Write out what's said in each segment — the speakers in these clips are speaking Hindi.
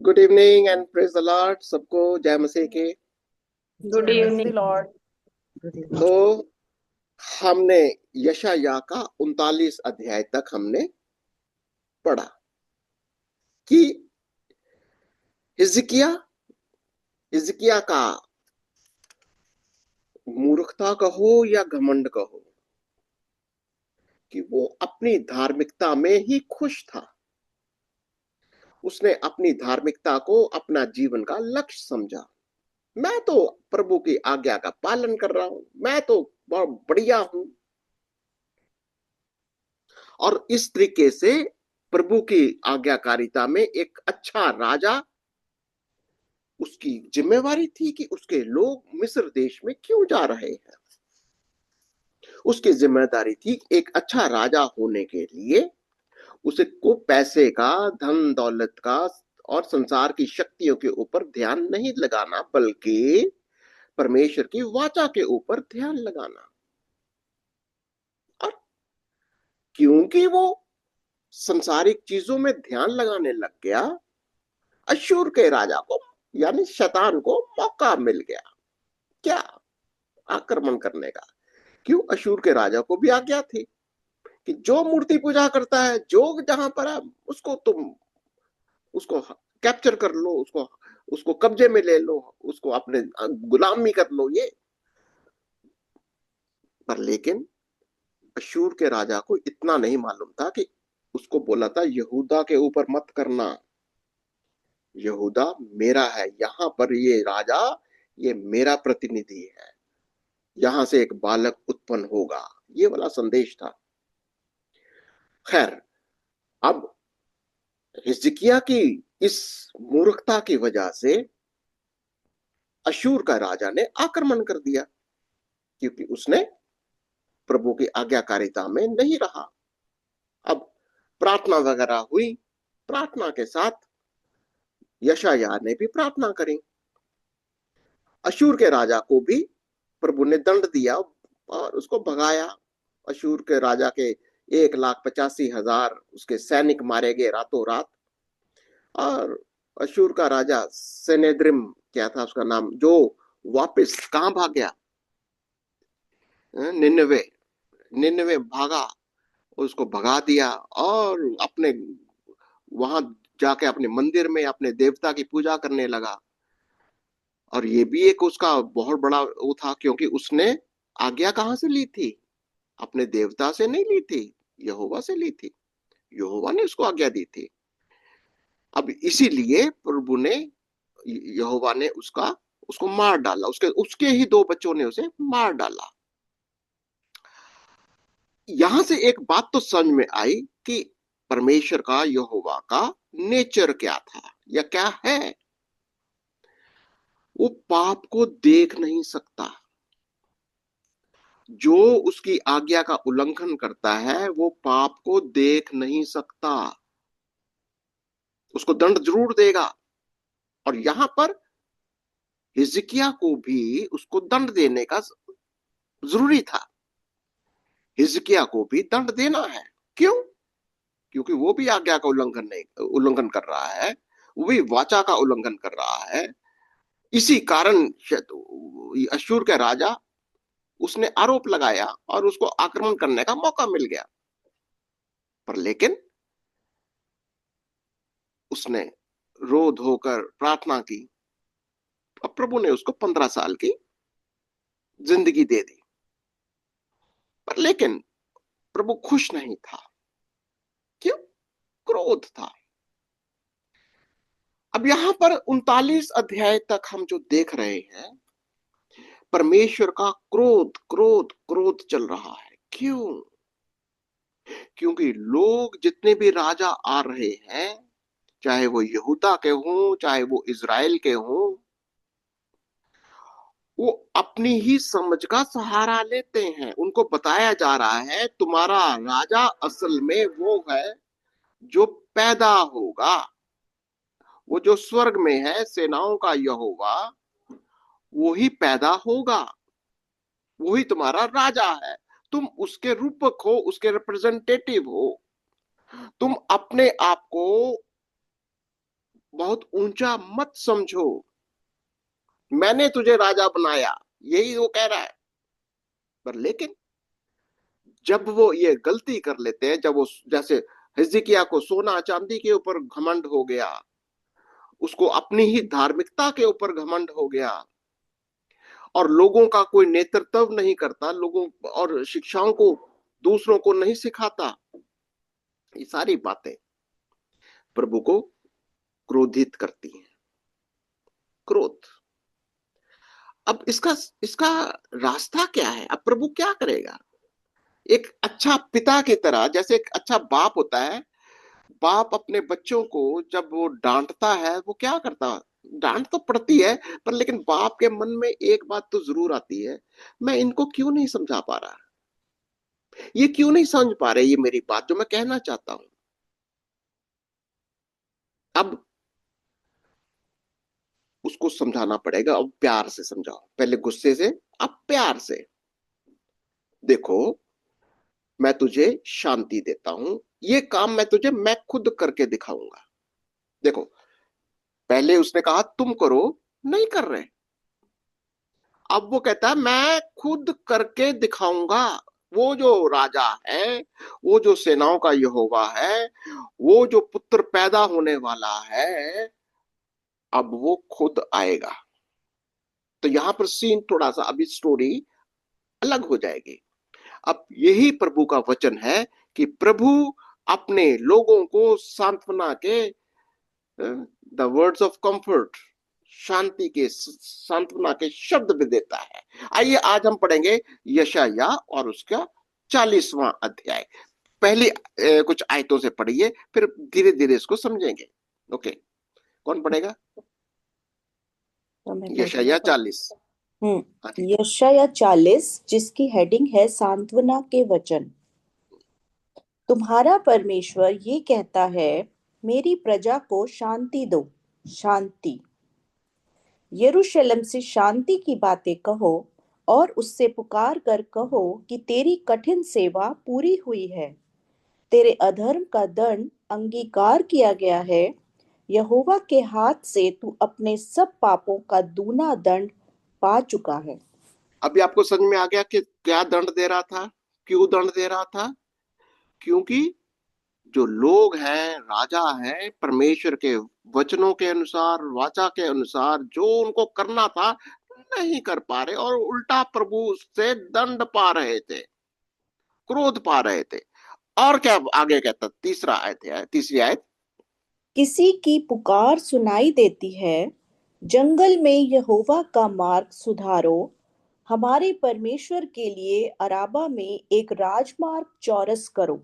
Good evening and praise the Lord. सबको जय मसीह के। Good evening Lord. तो हमने यशायाह का 39 अध्याय तक हमने पढ़ा कि हिजकिया हिजकिया का मूर्खता कहो या घमंड कहो कि वो अपनी धार्मिकता में ही खुश था। उसने अपनी धार्मिकता को अपना जीवन का लक्ष्य समझा। मैं तो प्रभु की आज्ञा का पालन कर रहा हूं, मैं तो बहुत बढ़िया हूं। और इस तरीके से प्रभु की आज्ञाकारिता में एक अच्छा राजा, उसकी जिम्मेवारी थी कि उसके लोग मिस्र देश में क्यों जा रहे हैं। उसकी जिम्मेदारी थी एक अच्छा राजा होने के लिए उसे को पैसे का, धन दौलत का और संसार की शक्तियों के ऊपर ध्यान नहीं लगाना, बल्कि परमेश्वर की वाचा के ऊपर ध्यान लगाना। और क्योंकि वो संसारिक चीजों में ध्यान लगाने लग गया, अशूर के राजा को यानी शैतान को मौका मिल गया। क्या? आक्रमण करने का। क्यों? अशूर के राजा को भी आज्ञा थी कि जो मूर्ति पूजा करता है, जो जहां पर है, उसको तुम उसको कैप्चर कर लो, उसको उसको कब्जे में ले लो, उसको अपने गुलामी कर लो। ये पर लेकिन अशूर के राजा को इतना नहीं मालूम था कि उसको बोला था यहूदा के ऊपर मत करना। यहूदा मेरा है, यहां पर ये राजा, ये मेरा प्रतिनिधि है, यहां से एक बालक उत्पन्न होगा। ये वाला संदेश था। खैर, अब हिजकिया की इस मूर्खता की वजह से अशूर का राजा ने आक्रमण कर दिया, क्योंकि उसने प्रभु की आज्ञाकारिता में नहीं रहा। अब प्रार्थना वगैरह हुई, प्रार्थना के साथ यशायाह ने भी प्रार्थना करी। अशूर के राजा को भी प्रभु ने दंड दिया और उसको भगाया। अशूर के राजा के 1,85,000 उसके सैनिक मारे गए रातों रात। और अशूर का राजा सेनेद्रिम, क्या था उसका नाम, जो वापस कहां भाग गया? निन्नवे। निन्नवे भागा, उसको भगा दिया और अपने वहां जाके अपने मंदिर में अपने देवता की पूजा करने लगा। और ये भी एक उसका बहुत बड़ा वो था, क्योंकि उसने आज्ञा कहां से ली थी? अपने देवता से नहीं ली थी, यहोवा से ली थी। यहोवा ने उसको आज्ञा दी थी। अब इसीलिए प्रभु ने, यहोवा ने उसका उसको मार डाला। उसके उसके ही दो बच्चों ने उसे मार डाला। यहां से एक बात तो समझ में आई कि परमेश्वर का, यहोवा का नेचर क्या था या क्या है। वो पाप को देख नहीं सकता। जो उसकी आज्ञा का उल्लंघन करता है वो पाप को देख नहीं सकता। उसको दंड जरूर देगा। और यहां पर हिजकिया को भी उसको दंड देने का जरूरी था। हिजकिया को भी दंड देना है। क्यों? क्योंकि वो भी आज्ञा का उल्लंघन कर रहा है, वो भी वाचा का उल्लंघन कर रहा है। इसी कारण अशूर का राजा, उसने आरोप लगाया और उसको आक्रमण करने का मौका मिल गया। पर लेकिन उसने रो धोकर प्रार्थना की। अब प्रभु ने उसको 15 साल की जिंदगी दे दी। पर लेकिन प्रभु खुश नहीं था। क्यों? क्रोध था। अब यहां पर 39 अध्याय तक हम जो देख रहे हैं, परमेश्वर का क्रोध क्रोध क्रोध चल रहा है। क्यों? क्योंकि लोग जितने भी राजा आ रहे हैं, चाहे वो यहूदा के हों, चाहे वो इज़राइल के हों, वो अपनी ही समझ का सहारा लेते हैं। उनको बताया जा रहा है तुम्हारा राजा असल में वो है जो पैदा होगा, वो जो स्वर्ग में है, सेनाओं का यहोवा, वो ही पैदा होगा, वो ही तुम्हारा राजा है। तुम उसके रूपक हो, उसके रिप्रेजेंटेटिव हो। तुम अपने आप को बहुत ऊंचा मत समझो, मैंने तुझे राजा बनाया, यही वो कह रहा है। पर लेकिन जब वो ये गलती कर लेते हैं, जब वो जैसे हिजकिय्याह को सोना चांदी के ऊपर घमंड हो गया, उसको अपनी ही धार्मिकता के ऊपर घमंड हो गया, और लोगों का कोई नेतृत्व नहीं करता, लोगों और शिक्षाओं को दूसरों को नहीं सिखाता, ये सारी बातें प्रभु को क्रोधित करती हैं। क्रोध। अब इसका इसका रास्ता क्या है? अब प्रभु क्या करेगा? एक अच्छा पिता की तरह, जैसे एक अच्छा बाप होता है, बाप अपने बच्चों को जब वो डांटता है, वो क्या करता है? डांट तो पड़ती है, पर लेकिन बाप के मन में एक बात तो जरूर आती है, मैं इनको क्यों नहीं समझा पा रहा, ये क्यों नहीं समझ पा रहे ये मेरी बात जो मैं कहना चाहता हूं। अब उसको समझाना पड़ेगा, अब प्यार से समझाओ, पहले गुस्से से, अब प्यार से। देखो, मैं तुझे शांति देता हूं, ये काम मैं खुद करके दिखाऊंगा। देखो, पहले उसने कहा तुम करो, नहीं कर रहे। अब वो कहता है मैं खुद करके दिखाऊंगा। वो जो राजा है, वो जो सेनाओं का यहोवा है, वो जो पुत्र पैदा होने वाला है, अब वो खुद आएगा। तो यहां पर सीन थोड़ा सा, अभी स्टोरी अलग हो जाएगी। अब यही प्रभु का वचन है कि प्रभु अपने लोगों को सांत्वना के, द वर्ड्स ऑफ कंफर्ट, शांति के, सांत्वना के शब्द भी देता है। आइए आज हम पढ़ेंगे यशायाह और उसका 40वां अध्याय। पहली कुछ आयतों से पढ़िए, फिर धीरे धीरे इसको समझेंगे। ओके, कौन पढ़ेगा? तो मैं यशायाह 40। हाँ जी। यशायाह 40, जिसकी हेडिंग है सांत्वना के वचन। तुम्हारा परमेश्वर ये कहता है, मेरी प्रजा को शांति दो, शांति। यरूशलेम से शांति की बातें कहो और उससे पुकार कर कहो कि तेरी कठिन सेवा पूरी हुई है, तेरे अधर्म का दंड अंगीकार किया गया है। यहोवा के हाथ से तू अपने सब पापों का दूना दंड पा चुका है। अभी आपको समझ में आ गया कि क्या दंड दे रहा था, क्यों दंड दे रहा था? क्योंकि जो लोग हैं, राजा हैं, परमेश्वर के वचनों के अनुसार, वाचा के अनुसार जो उनको करना था नहीं कर पा रहे, और उल्टा प्रभु से दंड पा रहे थे, क्रोध पा रहे थे। और क्या आगे कहता, तीसरा आयत है, तीसरी आयत। किसी की पुकार सुनाई देती है, जंगल में यहोवा का मार्ग सुधारो, हमारे परमेश्वर के लिए अराबा में एक राजमार्ग चौरस करो।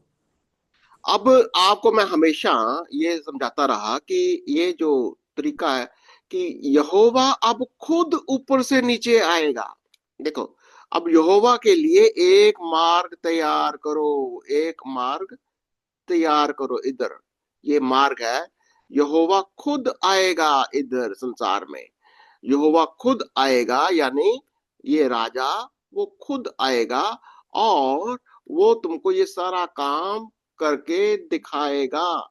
अब आपको मैं हमेशा ये समझाता रहा कि ये जो तरीका है कि यहोवा अब खुद ऊपर से नीचे आएगा। देखो, अब यहोवा के लिए एक मार्ग तैयार करो, एक मार्ग तैयार करो। इधर ये मार्ग है, यहोवा खुद आएगा इधर संसार में, यहोवा खुद आएगा, यानी ये राजा वो खुद आएगा, और वो तुमको ये सारा काम करके दिखाएगा।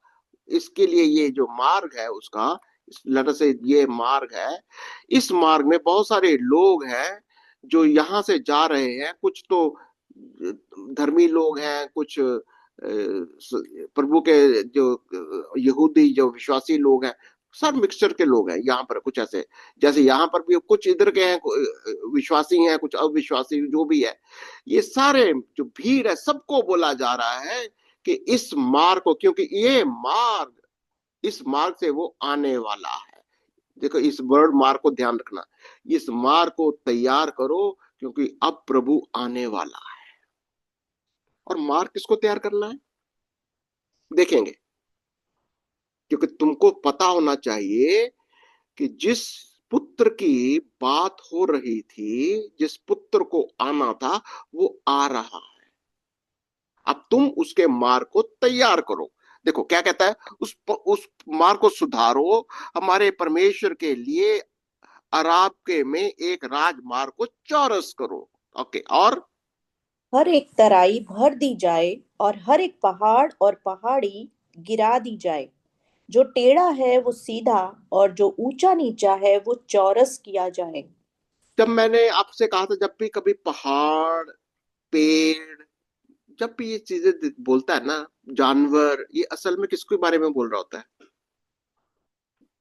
इसके लिए ये जो मार्ग है उसका, लेटर से ये मार्ग है, इस मार्ग में बहुत सारे लोग हैं जो यहां से जा रहे हैं। कुछ तो धर्मी लोग हैं, कुछ प्रभु के जो यहूदी जो विश्वासी लोग हैं, सब मिक्सचर के लोग हैं यहाँ पर। कुछ ऐसे, जैसे यहाँ पर भी कुछ इधर के हैं विश्वासी हैं, कुछ अविश्वासी, जो भी है, ये सारे जो भीड़ है, सबको बोला जा रहा है कि इस मार्ग को, क्योंकि ये मार्ग, इस मार्ग से वो आने वाला है। देखो, इस वर्ड मार्ग को ध्यान रखना, इस मार्ग को तैयार करो, क्योंकि अब प्रभु आने वाला है। और मार्ग किसको तैयार करना है देखेंगे, क्योंकि तुमको पता होना चाहिए कि जिस पुत्र की बात हो रही थी, जिस पुत्र को आना था, वो आ रहा है। अब तुम उसके मार्ग को तैयार करो। देखो क्या कहता है, उस मार्ग को सुधारो, हमारे परमेश्वर के लिए अराब के में एक राजमार्ग को चौरस करो। ओके, और हर एक तराई भर दी जाए और हर एक पहाड़ और पहाड़ी गिरा दी जाए। जो टेढ़ा है वो सीधा, और जो ऊंचा नीचा है वो चौरस किया जाए। जब मैंने आपसे कहा था, जब भी कभी पहाड़, पेड़, जब भी ये चीजें बोलता है ना, जानवर, ये असल में किसके बारे में बोल रहा होता है?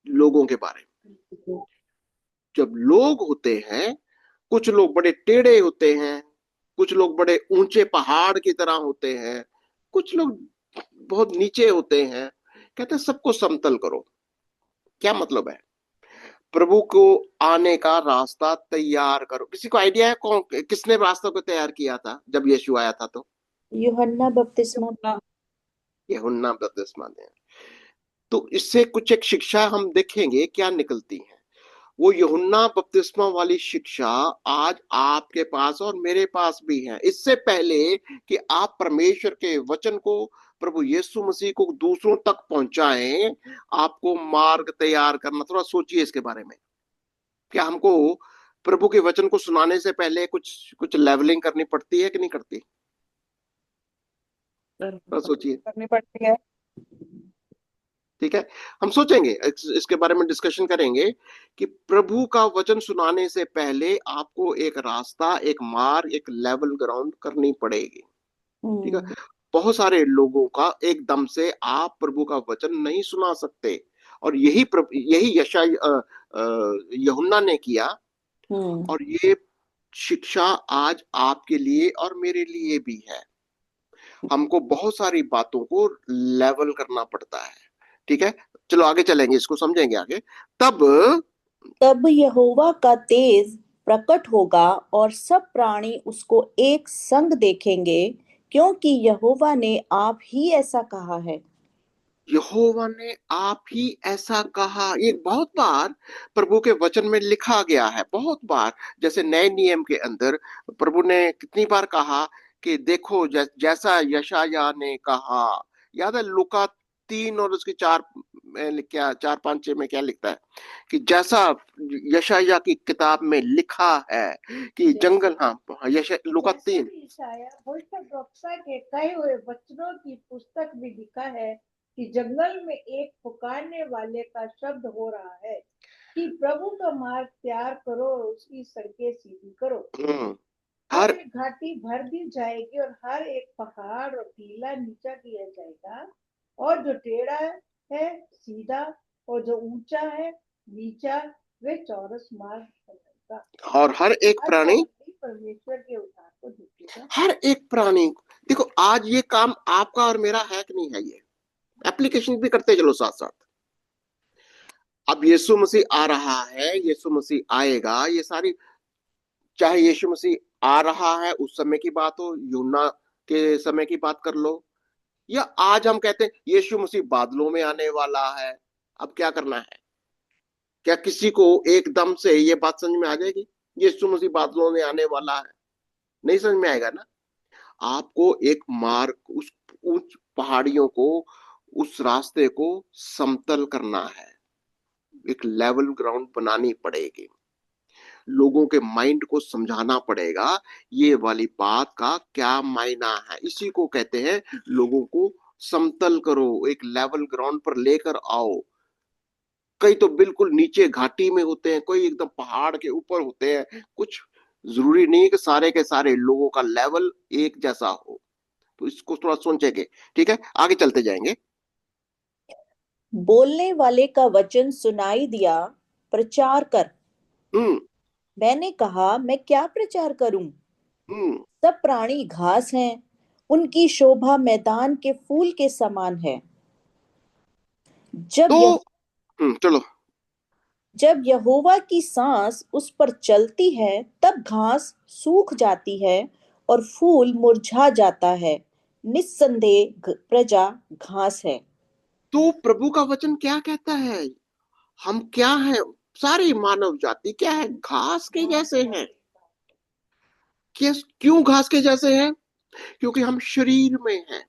लोगों के बारे में। जब लोग होते हैं, कुछ लोग बड़े टेढ़े होते हैं, कुछ लोग बड़े ऊंचे पहाड़ की तरह होते हैं, कुछ लोग बहुत नीचे होते हैं। कहते हैं सबको समतल करो। क्या मतलब है? प्रभु को आने का रास्ता तैयार करो। किसी को आइडिया है कौन, किसने रास्ता को तैयार किया था जब यीशु आया था? तो यूहन्ना बपतिस्मा। यूहन्ना बपतिस्मा ने। तो इससे कुछ एक शिक्षा हम देखेंगे क्या निकलती है। वो यूहन्ना बपतिस्मा वाली शिक्षा आज आपके पास और मेरे पास भी है। इससे पहले कि आप परमेश्वर के वचन को, प्रभु यीशु मसीह को दूसरों तक पहुंचाएं, आपको मार्ग तैयार करना। थोड़ा सोचिए इसके बारे में। क्या हमको प्रभु के वचन को सुनाने से पहले कुछ कुछ लेवलिंग करनी पड़ती है कि नहीं करती? थोड़ा सोचिए। करनी पड़ती है। ठीक है, हम सोचेंगे, इसके बारे में डिस्कशन करेंगे कि प्रभु का वचन सुनाने से पहले आपको एक रास्ता, एक मार्ग, एक लेवल ग्राउंड करनी पड़ेगी। ठीक है। बहुत सारे लोगों का एकदम से आप प्रभु का वचन नहीं सुना सकते, और यही यूहन्ना ने किया। और ये शिक्षा आज आपके लिए और मेरे लिए भी है। हमको बहुत सारी बातों को लेवल करना पड़ता है। ठीक है, चलो आगे चलेंगे, इसको समझेंगे आगे। तब तब यहोवा का तेज प्रकट होगा और सब प्राणी उसको एक संग देखेंगे, क्योंकि यहोवा ने आप ही ऐसा कहा है। यहोवा ने आप ही ऐसा कहा, ये बहुत बार प्रभु के वचन में लिखा गया है, बहुत बार। जैसे नए नियम के अंदर प्रभु ने कितनी बार कहा कि देखो जैसा यशायाह ने कहा। याद है लूका 3 और उसके 4 में, क्या 4, 5, 6 में क्या लिखता है कि जैसा यशायाह की किताब में लिखा है कि जंगल, हाँ लूका 3। भविष्यवक्ता के कहे हुए वचनों की पुस्तक में लिखा है कि जंगल में एक पुकारने वाले का शब्द हो रहा है कि प्रभु का मार्ग तैयार करो और उसकी सड़कें सीधी करो। हर एक घाटी भर दी जाएगी और हर एक पहाड़ और टीला नीचा किया जाएगा, और जो टेढ़ा है सीधा, और जो ऊंचा है नीचा वे चौरस मार्ग बनाएगा। और हर एक प्राणी परमेश्वर के उद्धार को देखेगा। हर एक प्राणी। देखो आज ये काम आपका और मेरा है कि नहीं है? ये एप्लीकेशन भी करते चलो साथ साथ। अब यीशु मसीह आ रहा है, यीशु मसीह आएगा, ये सारी, चाहे यीशु मसीह आ रहा है उस समय की बात हो, यूना के समय की बात कर लो, या आज हम कहते हैं यीशु मसीह बादलों में आने वाला है। अब क्या करना है? क्या किसी को एकदम से ये बात समझ में आ जाएगी यीशु मसीह बादलों में आने वाला है? नहीं समझ में आएगा ना। आपको एक मार्ग, उस उस पहाड़ियों को, उस रास्ते को समतल करना है, एक लेवल ग्राउंड बनानी पड़ेगी। लोगों के माइंड को समझाना पड़ेगा ये वाली बात का क्या मायना है। इसी को कहते हैं लोगों को समतल करो, एक लेवल ग्राउंड पर लेकर आओ। कई तो बिल्कुल नीचे घाटी में होते हैं, कोई एकदम पहाड़ के ऊपर होते हैं। कुछ जरूरी नहीं कि सारे के सारे लोगों का लेवल एक जैसा हो। तो इसको थोड़ा सोचेंगे। ठीक है, आगे चलते जाएंगे। बोलने वाले का वचन सुनाई दिया, प्रचार कर। हम्म मैंने कहा, मैं क्या प्रचार करूं? हम्म सब प्राणी घास हैं, उनकी शोभा मैदान के फूल के समान है। जब यह चलो। जब यहोवा की सांस उस पर चलती है, तब घास सूख जाती है और फूल मुरझा जाता है। निस्संदेह प्रजा घास है। तो प्रभु का वचन क्या कहता है? हम क्या है? सारी मानव जाति क्या है? घास के जैसे हैं। क्यों घास के जैसे हैं? क्योंकि हम शरीर में हैं।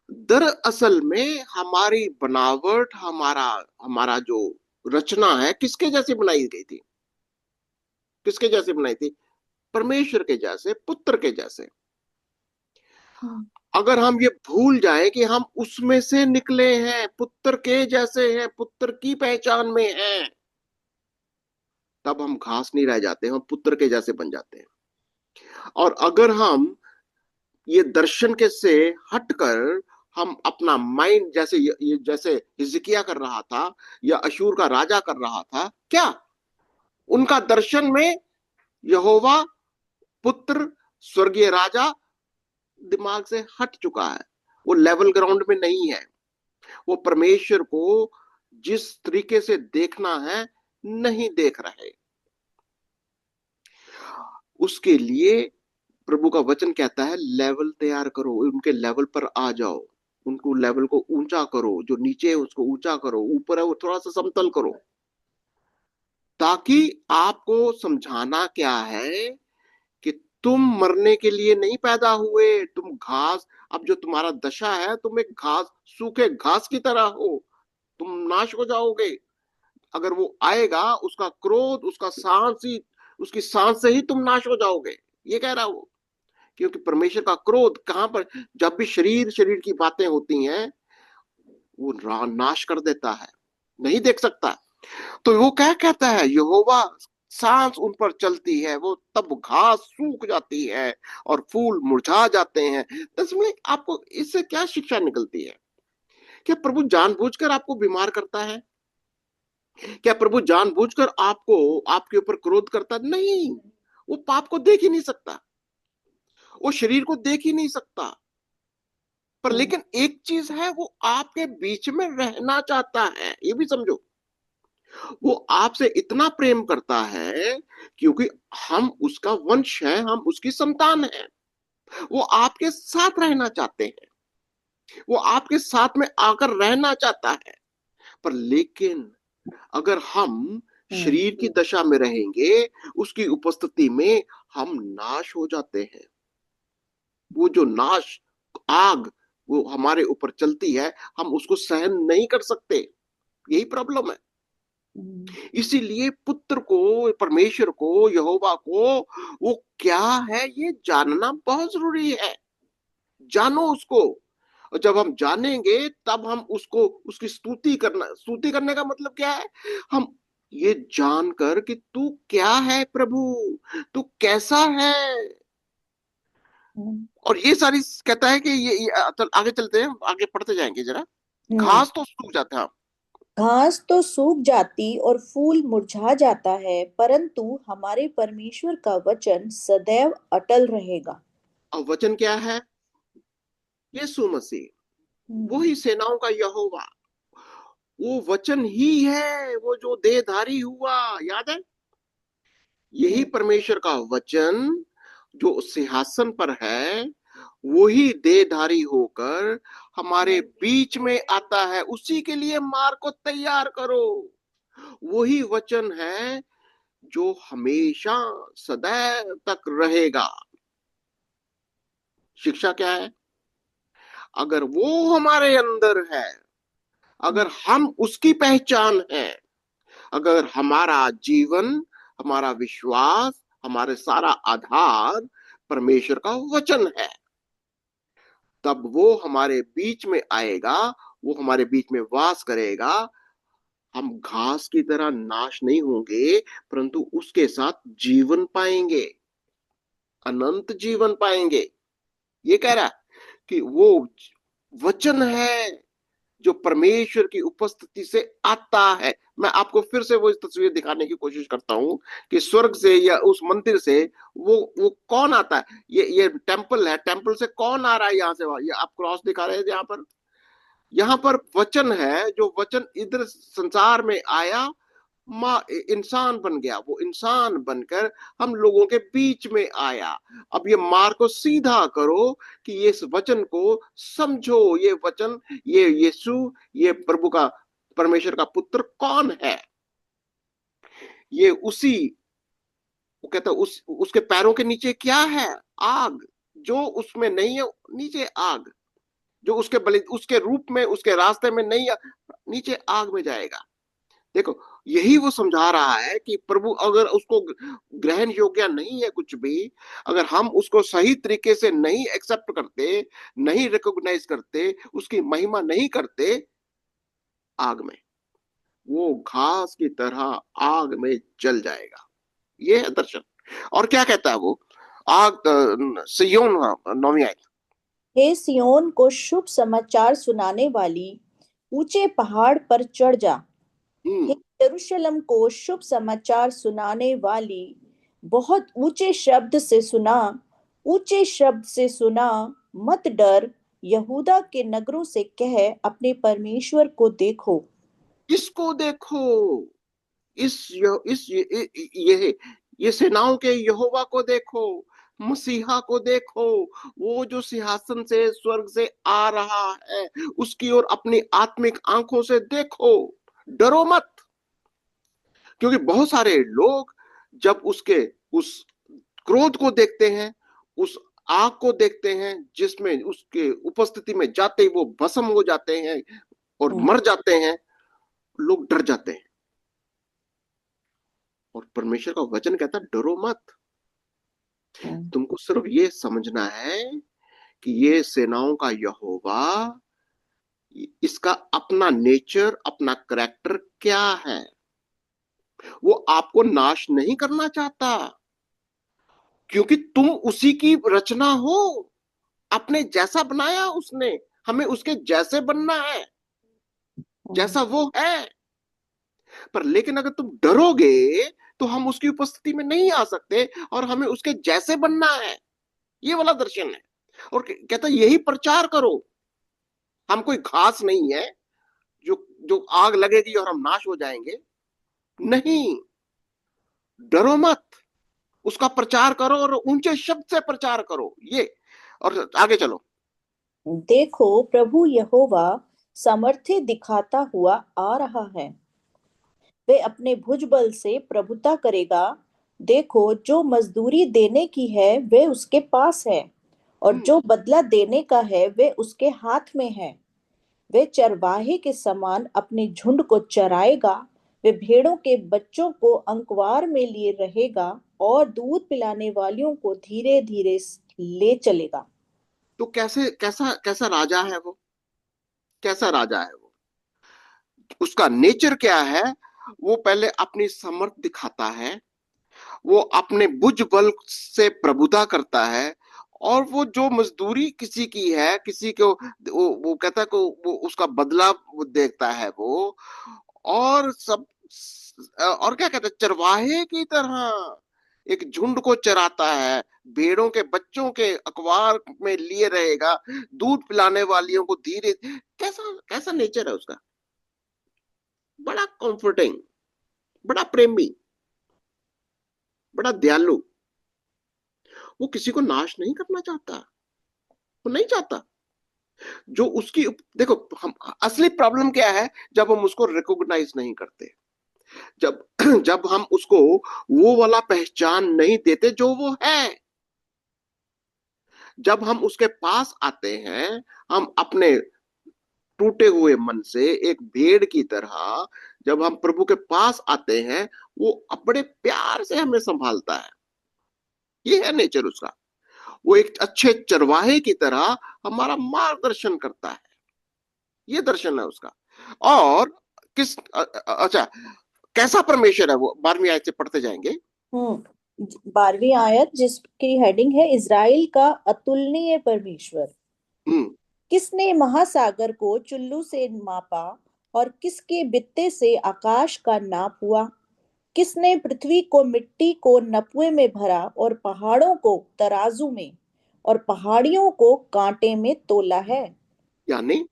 दरअसल में हमारी बनावट, हमारा हमारा जो रचना है, किसके जैसी बनाई गई थी? किसके जैसे बनाई थी? परमेश्वर के जैसे, पुत्र के जैसे। अगर हम ये भूल जाए कि हम उसमें से निकले हैं, पुत्र के जैसे हैं, पुत्र की पहचान में हैं, तब हम घास नहीं रह जाते, हम पुत्र के जैसे बन जाते हैं। और अगर हम ये दर्शन के से हटकर हम अपना माइंड, जैसे ये जैसे हिजकिया कर रहा था या अशूर का राजा कर रहा था, क्या उनका दर्शन में यहोवा पुत्र स्वर्गीय राजा दिमाग से हट चुका है, वो लेवल ग्राउंड में नहीं है, वो परमेश्वर को जिस तरीके से देखना है नहीं देख रहे। उसके लिए प्रभु का वचन कहता है लेवल तैयार करो, उनके लेवल पर आ जाओ, उनको लेवल को ऊंचा करो, जो नीचे है उसको ऊंचा करो, ऊपर है वो थोड़ा सा समतल करो, ताकि आपको समझाना क्या है कि तुम मरने के लिए नहीं पैदा हुए, तुम घास, अब जो तुम्हारा दशा है तुम एक घास, सूखे घास की तरह हो, तुम नाश हो जाओगे। अगर वो आएगा, उसका क्रोध, उसका सांस ही, उसकी सांस से ही तुम नाश हो जाओगे, ये कह रहा वो। क्योंकि परमेश्वर का क्रोध कहां पर, जब भी शरीर शरीर की बातें होती हैं वो नाश कर देता है, नहीं देख सकता। तो वो क्या कहता है, यहोवा सांस उन पर चलती है, वो तब घास सूख जाती है और फूल मुरझा जाते हैं। दसवीं, आपको इससे क्या शिक्षा निकलती है? क्या प्रभु जानबूझकर आपको बीमार करता है? क्या प्रभु जानबूझकर आपको, आपके ऊपर क्रोध करता? नहीं, वो पाप को देख ही नहीं सकता, वो शरीर को देख ही नहीं सकता। पर लेकिन एक चीज है, वो आपके बीच में रहना चाहता है, ये भी समझो। वो आपसे इतना प्रेम करता है क्योंकि हम उसका वंश है, हम उसकी संतान है। वो आपके साथ रहना चाहते हैं, वो आपके साथ में आकर रहना चाहता है। पर लेकिन अगर हम शरीर की दशा में रहेंगे, उसकी उपस्थिति में हम नाश हो जाते हैं। वो जो नाश, आग वो हमारे ऊपर चलती है, हम उसको सहन नहीं कर सकते, यही प्रॉब्लम है। इसीलिए पुत्र को, परमेश्वर को, यहोवा को वो क्या है ये जानना बहुत जरूरी है। जानो उसको, और जब हम जानेंगे तब हम उसको, उसकी स्तुति करना, स्तुति करने का मतलब क्या है, हम ये जानकर कि तू क्या है प्रभु, तू कैसा है। और ये सारी कहता है कि चल आगे चलते हैं, आगे पढ़ते जाएंगे जरा। घास तो सूख जाता है, घास तो सूख जाती और फूल मुरझा जाता है, परंतु हमारे परमेश्वर का वचन सदैव अटल रहेगा। और वचन क्या है? यीशु मसीह, वही सेनाओं का यहोवा, वो वचन ही है, वो जो देहधारी हुआ, याद है? यही परमेश्वर का वचन जो सिंहासन पर है, वही देहधारी होकर हमारे बीच में आता है। उसी के लिए मार्ग को तैयार करो। वही वचन है जो हमेशा सदैव तक रहेगा। शिक्षा क्या है? अगर वो हमारे अंदर है, अगर हम उसकी पहचान है, अगर हमारा जीवन, हमारा विश्वास, हमारे सारा आधार परमेश्वर का वचन है, तब वो हमारे बीच में आएगा, वो हमारे बीच में वास करेगा। हम घास की तरह नाश नहीं होंगे, परंतु उसके साथ जीवन पाएंगे, अनंत जीवन पाएंगे। ये कह रहा कि वो वचन है जो परमेश्वर की उपस्थिति से आता है। मैं आपको फिर से वो इस तस्वीर दिखाने की कोशिश करता हूं कि स्वर्ग से या उस मंदिर से वो कौन आता है। ये टेंपल है, टेंपल से कौन आ रहा है यहाँ से वहां? ये आप क्रॉस दिखा रहे हैं यहाँ पर वचन है, जो वचन इधर संसार में आया, माँ इंसान बन गया, वो इंसान बनकर हम लोगों के बीच में आया। अब ये मार्ग को सीधा करो कि ये इस वचन को समझो, ये वचन, ये यीशु, ये प्रभु का, परमेश्वर का पुत्र कौन है। ये उसी, वो कहता है उसके पैरों के नीचे क्या है? आग। जो उसमें नहीं है, नीचे आग। जो उसके रूप में, उसके रास्ते में नहीं है, नीचे आग में जाएगा। देखो, यही वो समझा रहा है कि प्रभु अगर उसको ग्रहण योग्य नहीं है कुछ भी, अगर हम उसको सही तरीके से नहीं एक्सेप्ट करते, नहीं रिकॉग्नाइज करते, उसकी महिमा नहीं करते, आग में, वो घास की तरह आग में जल जाएगा। ये है दर्शन। और क्या कहता है वो? आग सिय्योन, 9वीं आयत। हे सियोन को शुभ समाचार सुनाने वाली, ऊंचे पहाड़ पर चढ़ जा। हे हम्म। यरूशलेम को शुभ समाचार सुनाने वाली, बहुत ऊंचे शब्द से सुना, ऊंचे शब्द से सुना, मत डर। यहूदा के नगरों से कह, अपने परमेश्वर को देखो। इसको देखो, ये सेनाओं के यहोवा को देखो, मसीहा को देखो, वो जो सिंहासन से स्वर्ग से आ रहा है, उसकी ओर अपनी आत्मिक आंखों से देखो। डरो मत। क्योंकि बहुत सारे लोग जब उसके उस क्रोध को देखते हैं, उस आग को देखते हैं, जिसमें उसके उपस्थिति में जाते ही वो भस्म हो जाते हैं और हम्म, मर जाते हैं, लोग डर जाते हैं। और परमेश्वर का वचन कहता है डरो मत। हम्म, तुमको सिर्फ ये समझना है कि ये सेनाओं का यहोवा, इसका अपना नेचर, अपना करैक्टर क्या है। वो आपको नाश नहीं करना चाहता, क्योंकि तुम उसी की रचना हो। अपने जैसा बनाया उसने, हमें उसके जैसे बनना है, हम्म, जैसा वो है। पर लेकिन अगर तुम डरोगे तो हम उसकी उपस्थिति में नहीं आ सकते, और हमें उसके जैसे बनना है। ये वाला दर्शन है। और कहता है यही प्रचार करो। हम कोई घास नहीं है जो जो आग लगेगी और हम नाश हो जाएंगे। नहीं, डरो मत, उसका प्रचार करो और ऊंचे शब्द से प्रचार करो। ये, और आगे चलो। देखो, प्रभु यहोवा सामर्थ्य दिखाता हुआ आ रहा है। वे अपने भुजबल से प्रभुता करेगा। देखो, जो मजदूरी देने की है वे उसके पास है, और हम्म। जो बदला देने का है वे उसके हाथ में है। वे चरवाहे के समान अपने झुंड को चराएगा। वे भेड़ों के बच्चों को अंकवार में लिए रहेगा, और दूध पिलाने वालियों को धीरे धीरे ले चलेगा। तो कैसे, कैसा कैसा राजा है वो? कैसा राजा है वो? उसका नेचर क्या है? वो पहले अपनी समर्थ दिखाता है, वो अपने भुज बल से प्रभुता करता है, और वो जो मजदूरी किसी की है, किसी को वो कहता है को वो उसका बदला वो देखता है वो। और सब, और क्या कहता है, चरवाहे की तरह एक झुंड को चराता है, भेड़ों के बच्चों के अखबार में लिए रहेगा, दूध पिलाने वालियों को धीरे। कैसा कैसा नेचर है उसका? बड़ा कंफर्टिंग, बड़ा प्रेमी, बड़ा दयालु। वो किसी को नाश नहीं करना चाहता, वो नहीं चाहता। जो उसकी, देखो हम, असली प्रॉब्लम क्या है? जब हम उसको रिकॉग्नाइज नहीं करते, जब जब हम उसको वो वाला पहचान नहीं देते जो वो है। जब हम उसके पास आते हैं, हम अपने टूटे हुए मन से एक भेड़ की तरह जब हम प्रभु के पास आते हैं, वो बड़े प्यार से हमें संभालता है। ये है नेचर उसका। वो एक अच्छे चरवाहे की तरह हमारा मार्गदर्शन करता है। ये दर्शन है उसका। और अच्छा, कैसा परमेश्वर है वो? 12वीं आयत से पढ़ते जाएंगे। 12वीं आयत, जिसकी हेडिंग है इज़राइल का अतुलनीय परमेश्वर। हम्म। किसने महासागर को चुल्लू से मापा, और किसके बित्ते से आकाश का नाप हुआ? किसने पृथ्वी को मिट्टी को नपुए में भरा, और पहाड़ों को तराजू में, और पहाड़ियों को कांटे में तोला है? यानी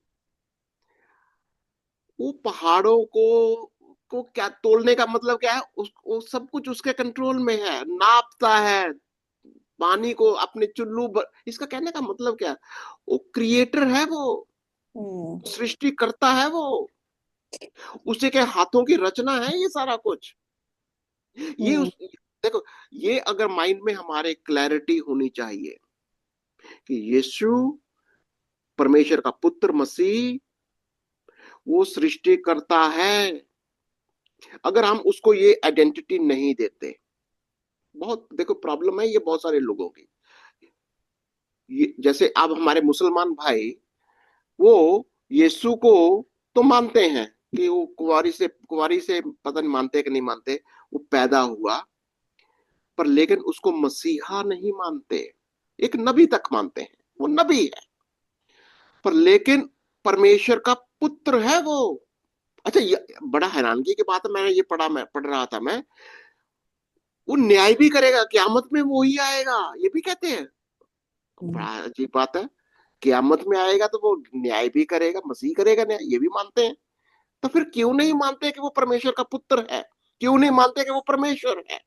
वो पहाड़ों को क्या तोड़ने का मतलब क्या है? वो सब कुछ उसके कंट्रोल में है, नापता है। पानी को अपने इसका कहने का मतलब क्या है? वो क्रिएटर है, वो हम्म, सृष्टि करता है वो। उसी के हाथों की रचना है ये सारा कुछ। ये हम्म, उस देखो, ये अगर माइंड में हमारे क्लैरिटी होनी चाहिए कि यीशु, परमेश्वर का पुत्र मसीह, वो सृष्टि करता है। अगर हम उसको ये आइडेंटिटी नहीं देते, बहुत देखो प्रॉब्लम है ये बहुत सारे लोगों की। ये जैसे अब हमारे मुसलमान भाई, वो यीशु को तो मानते हैं कि वो कुंवारी से पता नहीं मानते कि नहीं मानते, वो पैदा हुआ, पर लेकिन उसको मसीहा नहीं मानते। एक नबी तक मानते हैं, वो नबी है, पर लेकिन परमेश्वर का पुत्र है वो। अच्छा, ये बड़ा हैरानगी की बात है, मैंने ये पढ़ रहा था मैं, वो न्याय भी करेगा, क्यामत में वो ही आएगा, ये भी कहते हैं। बड़ा अजीब बात है, क्यामत में आएगा तो वो न्याय भी करेगा, मसीह करेगा न्याय, ये भी मानते हैं। तो फिर क्यों नहीं मानते कि वो परमेश्वर का पुत्र है? क्यों नहीं मानते कि वो परमेश्वर है?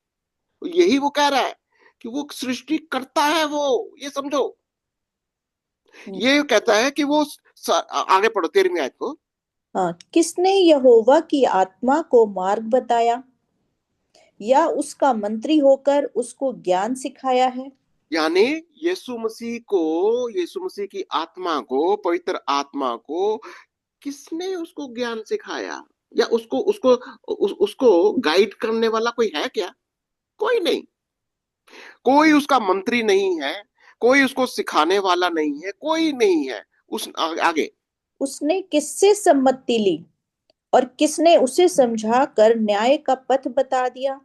यही वो कह रहा है कि वो सृष्टि करता है, वो ये समझो। ये कहता है कि वो आगे पढ़ो 13वीं आयत को। हाँ, किसने यहोवा की आत्मा को मार्ग बताया या उसका मंत्री होकर उसको ज्ञान सिखाया है? यानी यीशु मसीह की आत्मा को, पवित्र आत्मा को किसने उसको ज्ञान सिखाया? या उसको गाइड करने वाला कोई है क्या? कोई नहीं। कोई उसका मंत्री नहीं है, कोई उसको सिखाने वाला नहीं है, कोई नहीं है। उस आगे, उसने किससे सम्मति ली और किसने उसे समझा कर न्याय का पथ बता दिया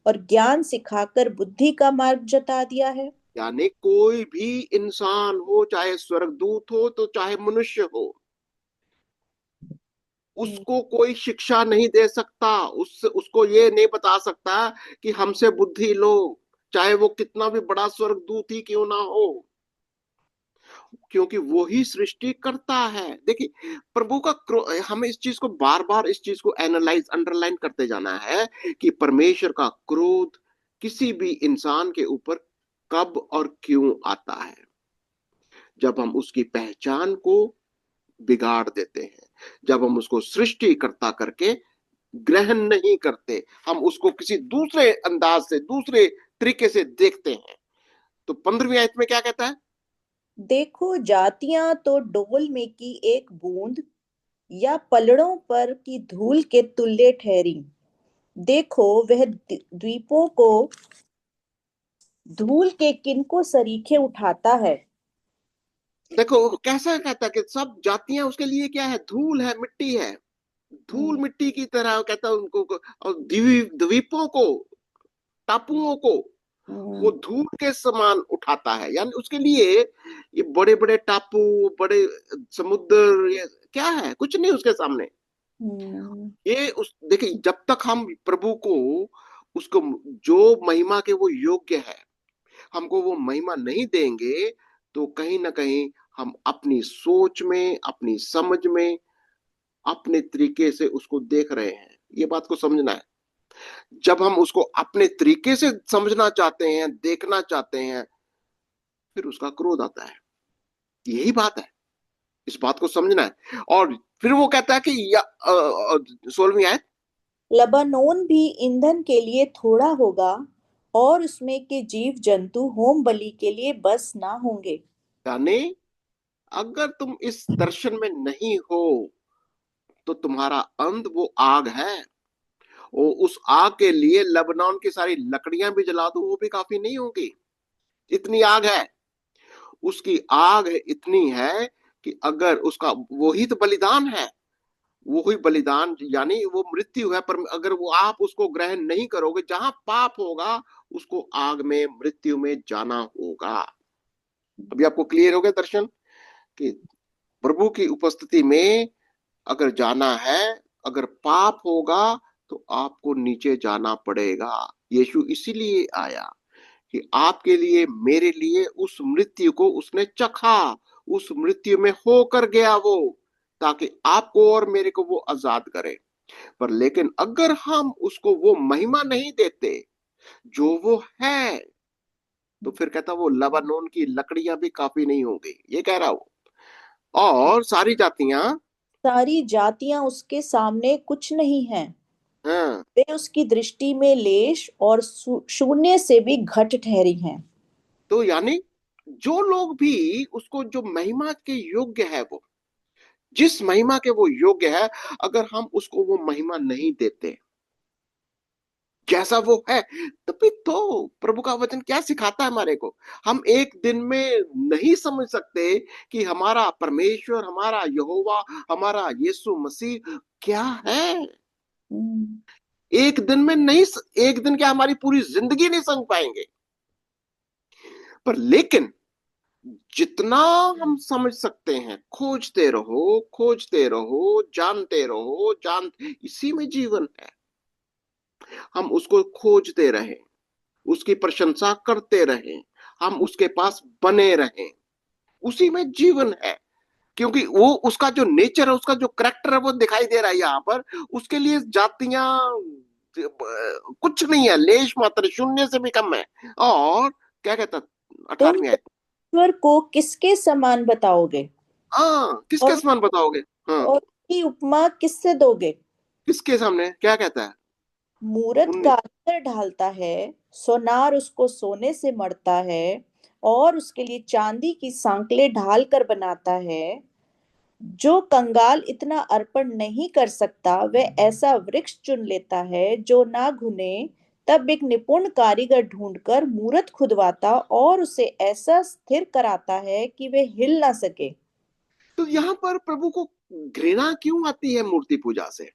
और ज्ञान सिखाकर बुद्धि का मार्ग जता दिया है? यानी कोई भी इंसान हो, चाहे स्वर्गदूत हो तो चाहे मनुष्य हो, उसको कोई शिक्षा नहीं दे सकता, उसको ये नहीं बता सकता कि हमसे बुद्धि लो, चाहे वो कितना भी बड़ा स्वर्गदूत ही क्यों ना हो, क्योंकि वो ही सृष्टि करता है। देखिए, प्रभु का हमें इस चीज को बार बार, इस चीज को एनालाइज, अंडरलाइन करते जाना है कि परमेश्वर का क्रोध किसी भी इंसान के ऊपर कब और क्यों आता है। जब हम उसकी पहचान को बिगाड़ देते हैं, जब हम उसको सृष्टिकर्ता करके ग्रहण नहीं करते, हम उसको किसी दूसरे अंदाज से, दूसरे तरीके से देखते हैं। तो 15वीं आयत में क्या कहता है? देखो, जातियां तो डोल में की एक बूंद या पलड़ों पर की धूल के तुल्य ठहरी। देखो, वह द्वीपों को धूल के किनको सरीखे उठाता है। देखो कैसा कहता है कि सब जातियां उसके लिए क्या है? धूल है, मिट्टी है। धूल मिट्टी की तरह कहता है उनको, और द्वीपों को, टापुओं को वो धूल के समान उठाता है। यानी उसके लिए ये बड़े बड़े टापू, बड़े समुद्र, ये क्या है? कुछ नहीं उसके सामने। ये उस देखिए, जब तक हम प्रभु को, उसको जो महिमा के वो योग्य है, हमको वो महिमा नहीं देंगे, तो कहीं ना कहीं हम अपनी सोच में, अपनी समझ में, अपने तरीके से उसको देख रहे हैं। ये बात को समझना है। जब हम उसको अपने तरीके से समझना चाहते हैं, देखना चाहते हैं, फिर उसका क्रोध आता है। यही बात है, इस बात को समझना है। और फिर वो कहता है कि 16वीं आयत, लबानोन भी ईंधन के लिए थोड़ा होगा और उसमें के जीव जंतु होम बलि के लिए बस ना होंगे। यानी अगर तुम इस दर्शन में नहीं हो, तो तुम्हारा अंत वो आग है। वो उस आग के लिए लेबनान की सारी लकड़ियां भी जला दो, वो भी काफी नहीं होगी, इतनी आग है। उसकी आग इतनी है कि अगर उसका, वो ही तो बलिदान है, वो ही बलिदान, यानी वो मृत्यु है, पर अगर वो आप उसको ग्रहण नहीं करोगे, जहां पाप होगा उसको आग में, मृत्यु में जाना होगा। अभी आपको क्लियर हो गया दर्शन कि प्रभु की उपस्थिति में अगर जाना है, अगर पाप होगा तो आपको नीचे जाना पड़ेगा। यीशु इसीलिए आया कि आपके लिए, मेरे लिए उस मृत्यु को उसने चखा, उस मृत्यु में होकर गया वो, ताकि आपको और मेरे को वो आजाद करे। पर लेकिन अगर हम उसको वो महिमा नहीं देते जो वो है, तो फिर कहता वो लबानोन की लकड़ियां भी काफी नहीं होंगी, ये कह रहा हूं। और सारी जातियां उसके सामने कुछ नहीं हैं। हाँ, वे उसकी दृष्टि में लेश और शून्य से भी घट ठहरी हैं। तो यानी जो लोग भी उसको, जो महिमा के योग्य है, वो जिस महिमा के वो योग्य है, अगर हम उसको वो महिमा नहीं देते, जैसा वो है। तभी तो प्रभु का वचन क्या सिखाता है हमारे को। हम एक दिन में नहीं समझ सकते कि हमारा परमेश्वर, हमारा यहोवा, हमारा यीशु मसीह क्या है। हम्म, एक दिन में नहीं, एक दिन क्या, हमारी पूरी जिंदगी नहीं समझ पाएंगे। पर लेकिन जितना हम समझ सकते हैं, खोजते रहो, खोजते रहो, जानते रहो, इसी में जीवन है। हम उसको खोजते रहें, उसकी प्रशंसा करते रहें, हम उसके पास बने रहें, उसी में जीवन है। क्योंकि वो उसका जो नेचर है, उसका जो करेक्टर है, वो दिखाई दे रहा है यहाँ पर। उसके लिए जातियां कुछ नहीं है, लेश मात्र, शून्य से भी कम है। और क्या कहता, तुम 18वीं आयत। ईश्वर को किसके समान बताओगे हाँ, किसके और समान बताओगे। हाँ, और उसकी उपमा किससे दोगे? किसके सामने, क्या कहता है। मूरत 19। कारीगर ढालता है, सोनार उसको सोने से मढ़ता है और उसके लिए चांदी की सांकलें ढाल कर बनाता है। जो कंगाल इतना अर्पण नहीं कर सकता, वह ऐसा वृक्ष चुन लेता है जो ना घुने। तब एक निपुण कारीगर ढूंढकर मूरत खुदवाता और उसे ऐसा स्थिर कराता है कि वह हिल ना सके। तो यहाँ पर प्रभु को घृणा क्यों आती है मूर्ति पूजा से।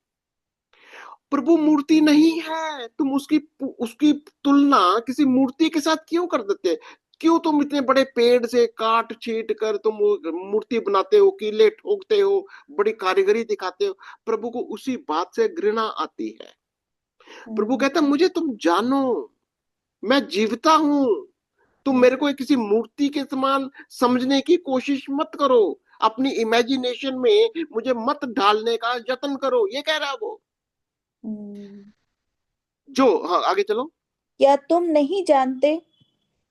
प्रभु मूर्ति नहीं है, तुम उसकी उसकी तुलना किसी मूर्ति के साथ क्यों कर देते। क्यों तुम इतने बड़े पेड़ से काट छीट कर तुम मूर्ति बनाते हो, कीले ठोकते हो, बड़ी कारीगरी दिखाते हो। प्रभु को उसी बात से घृणा आती है। प्रभु हम्म, कहता है, मुझे तुम जानो, मैं जीवता हूं। तुम मेरे को किसी मूर्ति के समान समझने की कोशिश मत करो। अपनी इमेजिनेशन में मुझे मत ढालने का यत्न करो, ये कह रहा है वो। हम्म। जो, हाँ आगे चलो। क्या तुम नहीं जानते?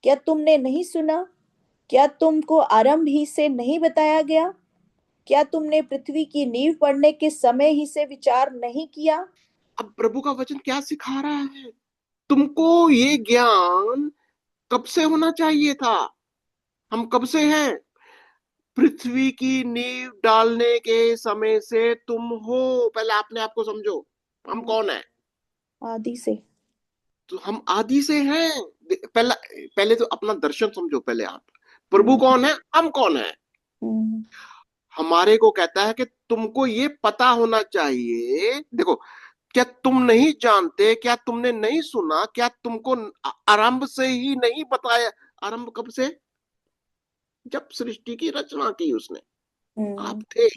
क्या तुमने नहीं सुना? क्या तुमको आरंभ ही से नहीं बताया गया? क्या तुमने पृथ्वी की नींव पड़ने के समय ही से विचार नहीं किया? अब प्रभु का वचन क्या सिखा रहा है। तुमको ये ज्ञान कब से होना चाहिए था। हम कब से हैं। पृथ्वी की नींव डालने के समय से तुम हो। पहले अपने आप को समझो, हम कौन है। आदि से। तो हम आदि से हैं। पहला, पहले तो अपना दर्शन समझो पहले आप। प्रभु हम्म, कौन है, हम कौन है। हम्म, हमारे को कहता है कि तुमको ये पता होना चाहिए। देखो, क्या तुम नहीं जानते, क्या तुमने नहीं सुना, क्या तुमको आरंभ से ही नहीं बताया। आरंभ कब से, जब सृष्टि की रचना की उसने। आप हम्म, थे,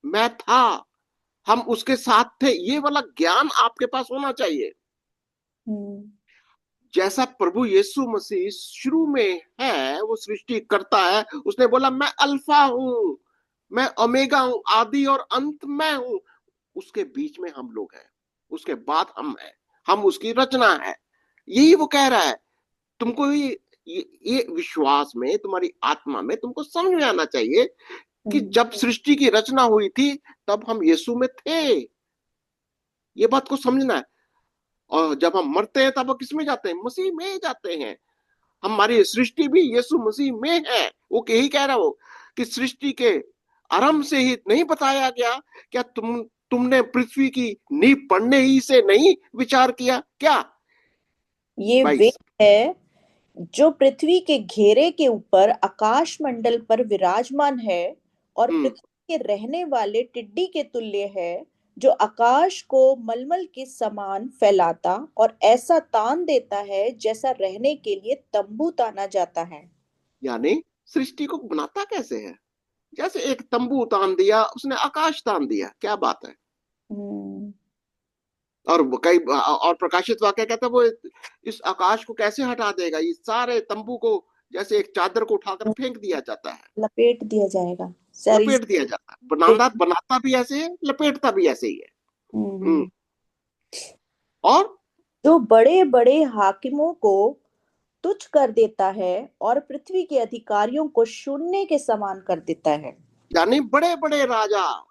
मैं था, हम उसके साथ थे, ये वाला ज्ञान आपके पास होना चाहिए। हम्म, जैसा प्रभु यीशु मसीह शुरू में है, वो सृष्टि करता है, उसने बोला मैं अल्फा हूं, मैं ओमेगा हूं, आदि और अंत मैं हूं। उसके बीच में हम लोग हैं, उसके बाद हम उसकी रचना है। यही वो कह रहा है। तुमको ये विश्वास में, तुम्हारी आत्मा में तुमको समझ में आना चाहिए कि हम्म, जब सृष्टि की रचना हुई थी, तब हम यीशु में थे। ये बात को समझना है। और जब हम मरते हैं, तब हम किस में जाते हैं, मसीह में जाते हैं। हमारी सृष्टि भी यीशु मसीह में है। वो यही कह रहा हो कि सृष्टि के आरंभ से ही नहीं बताया गया। क्या तुमने पृथ्वी की नींव पढ़ने ही से नहीं विचार किया क्या। ये वे 22। है जो पृथ्वी के घेरे के ऊपर आकाश मंडल पर विराजमान है और हम्म। पृथ्वी के रहने वाले टिड्डी के तुल्य है, जो आकाश को मलमल के समान फैलाता और ऐसा तान देता है जैसा रहने के लिए तंबू ताना जाता है। यानी सृष्टि को बनाता कैसे है। जैसे एक तंबू तान दिया उसने, आकाश तान दिया, क्या बात है। हम्म, और कई और प्रकाशित वाक्य कहता है, वो इस आकाश को कैसे हटा देगा, ये सारे तंबू को जैसे एक चादर को उठाकर फेंक दिया जाता है, लपेट दिया जाएगा सारी। लपेट दिया जाता है। बनाता बनाता भी ऐसे है, लपेटता भी ऐसे ही है। हम्म, और जो बड़े बड़े हाकिमों को तुच्छ कर देता है और पृथ्वी के अधिकारियों को शून्य के समान कर देता है। यानी बड़े बड़े राजा,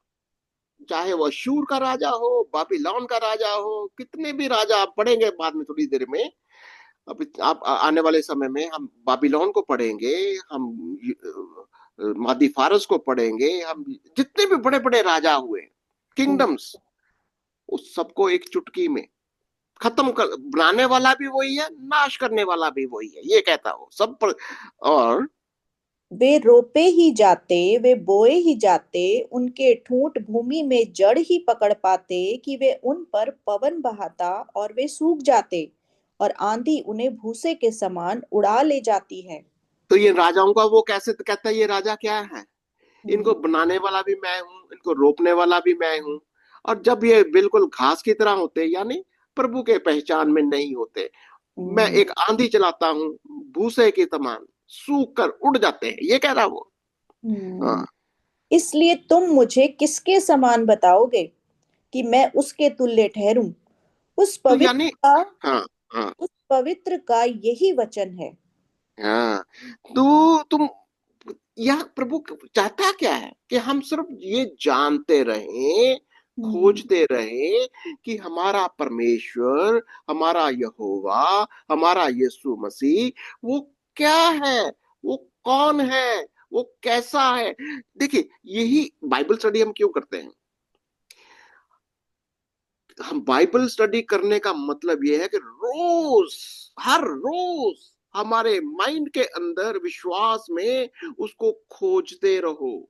चाहे वो अश्शूर का राजा हो, बाबीलोन का राजा हो, कितने भी राजा आप पढ़ेंगे बाद में थोड़ी देर में। अब आप आने वाले समय में हम बाबीलोन को पढ़ेंगे, हम मादी फारस को पढ़ेंगे, हम जितने भी बड़े बड़े राजा हुए, हम्म, किंगडम्स, उस सबको एक चुटकी में खत्म कर, बनाने वाला भी वही है, नाश करने वाला भी वही है, ये कहता हो सब पर। और वे रोपे ही जाते, वे बोए ही जाते, उनके ठूंठ भूमि में जड़ ही पकड़ पाते कि वे उन पर पवन बहाता और वे सूख जाते और आंधी उन्हें भूसे के समान उड़ा ले जाती है। तो ये राजाओं का वो कैसे कहता है, ये राजा क्या है? इनको हम्म, बनाने वाला भी मैं हूँ, इनको रोपने वाला भी मैं हूँ। और जब ये बिल्कुल घास की तरह होते, यानी प्रभु के पहचान में नहीं होते, मैं हम्म, एक आंधी चलाता हूँ, भूसे के समान सूख कर उड़ जाते हैं, ये कह रहा वो। हम्म। हाँ। इसलिए तुम मुझे किसके समान बताओगे कि मैं उसके तुल्य ठहरूं? उस तो पवित्र यानी, का हाँ, हाँ, उस पवित्र का यही वचन है। हाँ। तो तुम, यह प्रभु चाहता क्या है कि हम सिर्फ ये जानते रहें, हम्म, खोजते रहें कि हमारा परमेश्वर, हमारा यहोवा, हमारा यीशु मसीह वो क्या है, वो कौन है, वो कैसा है। देखिए, यही बाइबल स्टडी हम क्यों करते हैं? हम बाइबल स्टडी करने का मतलब यह है कि रोज, हर रोज हमारे माइंड के अंदर विश्वास में उसको खोजते रहो।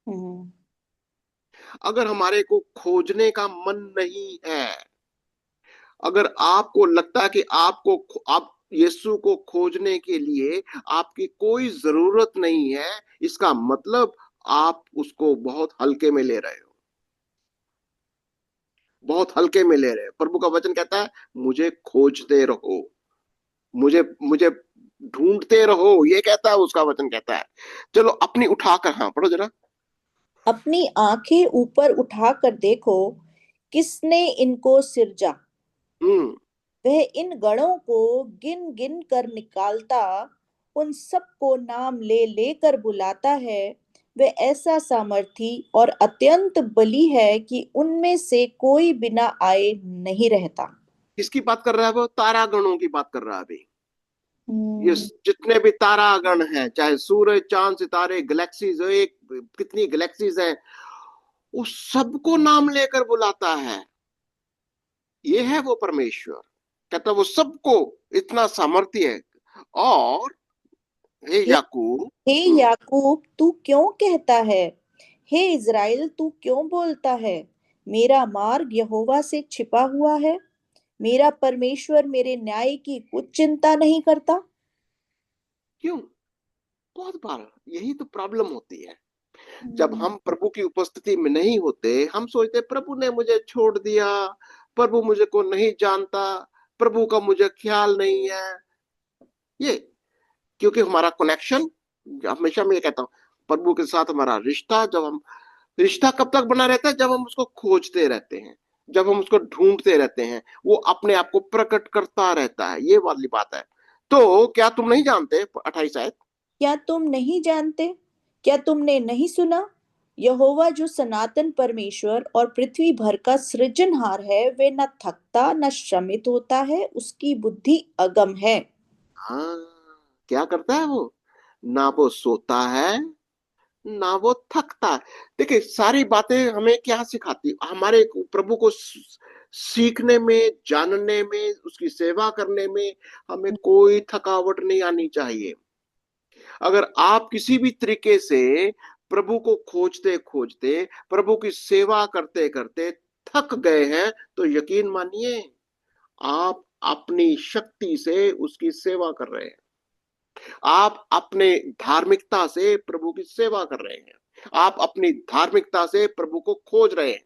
हम्म, अगर हमारे को खोजने का मन नहीं है, अगर आपको लगता है कि आपको, आप यीशु को खोजने के लिए आपकी कोई जरूरत नहीं है, इसका मतलब आप उसको बहुत हल्के में ले रहे हो, बहुत हल्के में ले रहे हो। प्रभु का वचन कहता है, मुझे खोजते रहो, मुझे मुझे ढूंढते रहो, ये कहता है, उसका वचन कहता है। चलो अपनी उठाकर, हाँ पढ़ो जरा। अपनी आंखें ऊपर उठाकर देखो, किसने इनको सिरजा? हम्म। वह इन गणों को गिन गिन कर निकालता, उन सबको नाम ले लेकर बुलाता है। वह ऐसा सामर्थी और अत्यंत बली है कि उनमें से कोई बिना आए नहीं रहता। किसकी बात कर रहा है? वो तारागणों की बात कर रहा है अभी। ये हम्म, जितने भी तारागण हैं, चाहे सूरज, चांद, सितारे, गैलेक्सीज, एक कितनी गैलेक्सीज हैं, उस सबको नाम लेकर बुलाता है। ये है वो परमेश्वर, कहता है वो सबको इतना सामर्थ्य है। और हे हे याकूब, हे याकूब, तू क्यों कहता है? हे इज़राइल, तू क्यों बोलता है? मेरा मार्ग यहोवा से छिपा हुआ है। मेरा परमेश्वर मेरे न्याय की कुछ चिंता नहीं करता। क्यों? बहुत बार यही तो प्रॉब्लम होती है। जब हम्म, हम प्रभु की उपस्थिति में नहीं होते, हम सोचते प्रभु ने मुझे छोड़ दिया, प्रभु मुझे को नहीं जानता, प्रभु का मुझे ख्याल नहीं है। ये क्योंकि हमारा कनेक्शन, हमेशा मैं ये कहता हूँ, प्रभु के साथ हमारा रिश्ता, जब हम, रिश्ता कब तक बना रहता है? जब हम उसको खोजते रहते हैं, जब हम उसको ढूंढते रहते हैं, वो अपने आप को प्रकट करता रहता है, ये वाली बात है। तो क्या तुम नहीं जानते, 28 आयत, क्या तुम नहीं जानते? क्या तुमने नहीं सुना? यहोवा जो सनातन परमेश्वर और पृथ्वी भर का सृजनहार है, वे न थकता न श्रमित होता है, उसकी बुद्धि अगम है। हाँ, क्या करता है वो? ना वो सोता है, ना वो थकता है। देखिए, सारी बातें हमें क्या सिखाती, हमारे प्रभु को सीखने में, जानने में, उसकी सेवा करने में हमें कोई थकावट नहीं आनी चाहिए। अगर आप किसी भी तरीके से प्रभु को खोजते खोजते, प्रभु की सेवा करते करते थक गए हैं, तो यकीन मानिए, आप अपनी शक्ति से उसकी सेवा कर रहे हैं, आप अपने धार्मिकता से प्रभु की सेवा कर रहे हैं, आप अपनी धार्मिकता से प्रभु को खोज रहे हैं।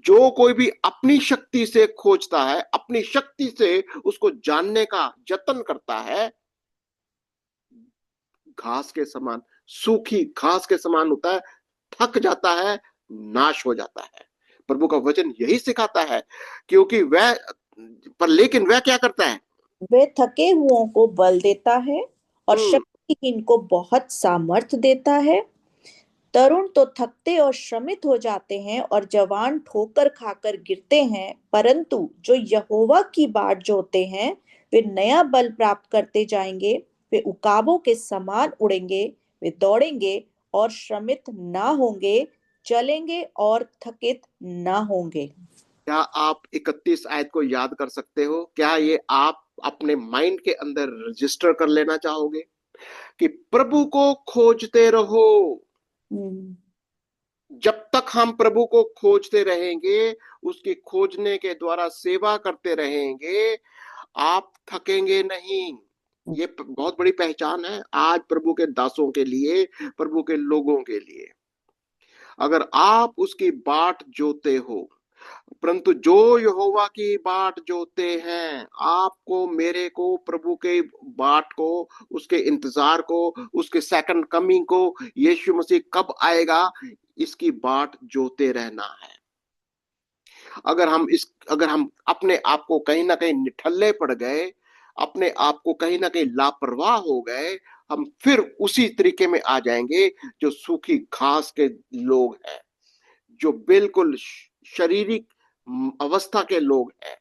जो कोई भी अपनी शक्ति से खोजता है, अपनी शक्ति से उसको जानने का जतन करता है, घास के समान, सूखी घास के समान होता है, थक जाता है, नाश हो जाता है। प्रभु का वचन यही सिखाता है। क्योंकि वह, पर लेकिन वह क्या करता है? वे थके हुओं को बल देता है और हम्म। शक्तिहीन को बहुत सामर्थ देता है। तरुण तो थकते और श्रमित हो जाते हैं और जवान ठोकर खाकर गिरते हैं, परंतु जो यहोवा की बाट जोते हैं, वे नया बल प्राप्त करते जाएंगे। वे उकाबों के समान उड़ेंगे, वे दौड़ेंगे और श्रमित ना होंगे, चलेंगे और थकित ना होंगे। क्या आप 31 आयत को याद कर सकते हो? क्या ये आप अपने माइंड के अंदर रजिस्टर कर लेना चाहोगे कि प्रभु को खोजते रहो? हम्म, जब तक हम प्रभु को खोजते रहेंगे, उसकी खोजने के द्वारा सेवा करते रहेंगे, आप थकेंगे नहीं। ये बहुत बड़ी पहचान है आज प्रभु के दासों के लिए, प्रभु के लोगों के लिए। अगर आप उसकी बाट जोते हो, परंतु जो यहोवा की बाट जोते हैं, आपको, मेरे को, प्रभु के बाट को, उसके इंतजार को, उसके सेकंड कमिंग को, यीशु मसीह कब आएगा, इसकी बाट जोते रहना है। अगर हम अपने आप को कहीं ना कहीं निठल्ले पड़ गए, अपने आप को कहीं ना कहीं लापरवाह हो गए, हम फिर उसी तरीके में आ जाएंगे जो सूखी घास के लोग हैं, जो बिल्कुल शारीरिक अवस्था के लोग हैं।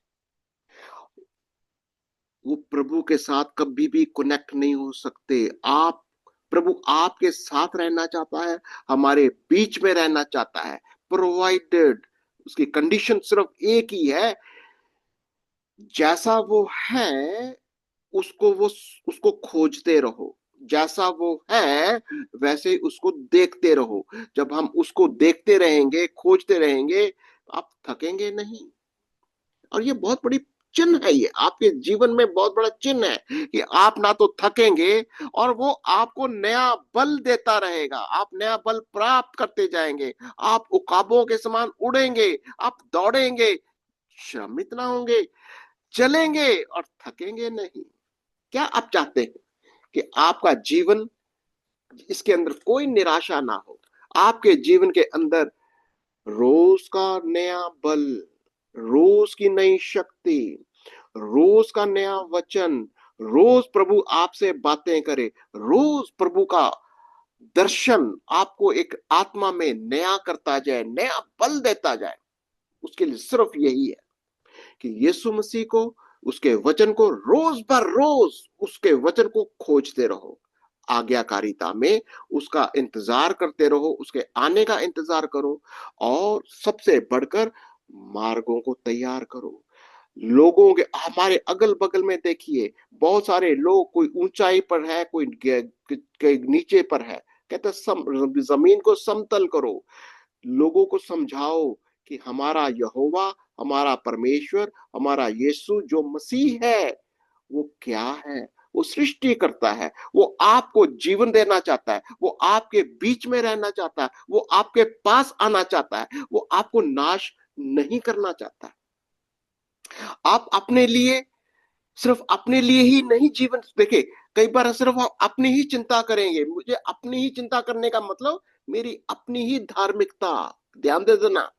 वो प्रभु के साथ कभी भी कनेक्ट नहीं हो सकते। आप, प्रभु आपके साथ रहना चाहता है, हमारे बीच में रहना चाहता है, प्रोवाइडेड, उसकी कंडीशन सिर्फ एक ही है, जैसा वो है उसको खोजते रहो, जैसा वो है वैसे ही उसको देखते रहो। जब हम उसको देखते रहेंगे, खोजते रहेंगे, आप थकेंगे नहीं। और ये बहुत बड़ी चिन्ह है, ये आपके जीवन में बहुत बड़ा चिन्ह है कि आप ना तो थकेंगे और वो आपको नया बल देता रहेगा। आप नया बल प्राप्त करते जाएंगे, आप उकाबों के समान उड़ेंगे, आप दौड़ेंगे, श्रमित ना होंगे, चलेंगे और थकेंगे नहीं। क्या आप चाहते हैं कि आपका जीवन, इसके अंदर कोई निराशा ना हो, आपके जीवन के अंदर रोज का नया बल, रोज की नई शक्ति, रोज का नया वचन, रोज प्रभु आपसे बातें करे, रोज प्रभु का दर्शन आपको एक आत्मा में नया करता जाए, नया बल देता जाए। उसके लिए सिर्फ यही है कि यीशु मसीह को, उसके वचन को रोज बर रोज उसके वचन को खोजते रहो, आज्ञाकारिता में उसका इंतजार करते रहो, उसके आने का इंतजार करो, और सबसे बढ़कर मार्गों को तैयार करो। लोगों के, हमारे अगल बगल में देखिए, बहुत सारे लोग, कोई ऊंचाई पर है, कोई नीचे पर है, कहते जमीन को समतल करो, लोगों को समझाओ कि हमारा यहोवा, हमारा परमेश्वर, हमारा यीशु जो मसीह है, वो क्या है। वो सृष्टि करता है, वो आपको जीवन देना चाहता है, वो आपके बीच में रहना चाहता है, वो आपके पास आना चाहता है, वो आपको नाश नहीं करना चाहता। आप अपने लिए, सिर्फ अपने लिए ही नहीं जीवन, देखिए कई बार सिर्फ हम अपनी ही चिंता करेंगे, मुझे अपनी ही चिंता करने का मतलब मेरी अपनी ही धार्मिकता, ध्यान दे देना।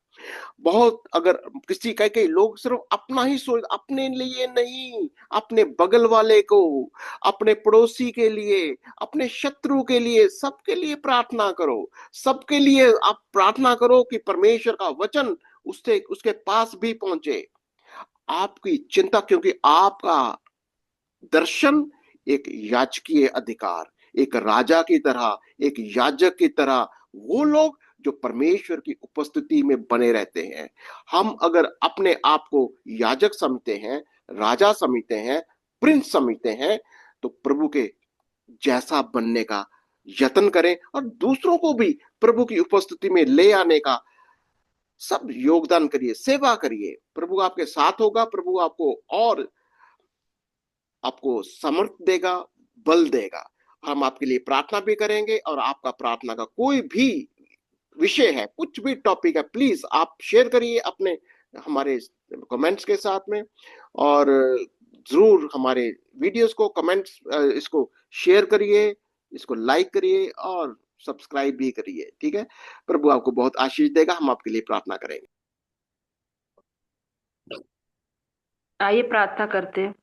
बहुत, अगर किसी कई लोग सिर्फ अपना ही सोच, अपने लिए नहीं, अपने बगल वाले को, अपने पड़ोसी के लिए, अपने शत्रु के लिए, सबके लिए प्रार्थना करो। सबके लिए आप प्रार्थना करो कि परमेश्वर का वचन उससे, उसके पास भी पहुंचे। आपकी चिंता, क्योंकि आपका दर्शन एक याजकीय अधिकार, एक राजा की तरह, एक याजक की तरह, वो लोग जो परमेश्वर की उपस्थिति में बने रहते हैं। हम अगर अपने आप को याजक समझते हैं, राजा समझते हैं, प्रिंस समझते हैं, तो प्रभु के जैसा बनने का यत्न करें और दूसरों को भी प्रभु की उपस्थिति में ले आने का सब योगदान करिए, सेवा करिए। प्रभु आपके साथ होगा, प्रभु आपको और आपको समर्थ देगा, बल देगा। हम आपके लिए प्रार्थना भी करेंगे, और आपका प्रार्थना का कोई भी विषय है, कुछ भी टॉपिक है, प्लीज आप शेयर करिए अपने, हमारे कमेंट्स के साथ में, और जरूर हमारे वीडियोस को, कमेंट्स, इसको शेयर करिए, इसको लाइक करिए और सब्सक्राइब भी करिए, ठीक है। प्रभु आपको बहुत आशीष देगा। हम आपके लिए प्रार्थना करेंगे। आइए प्रार्थना करते हैं।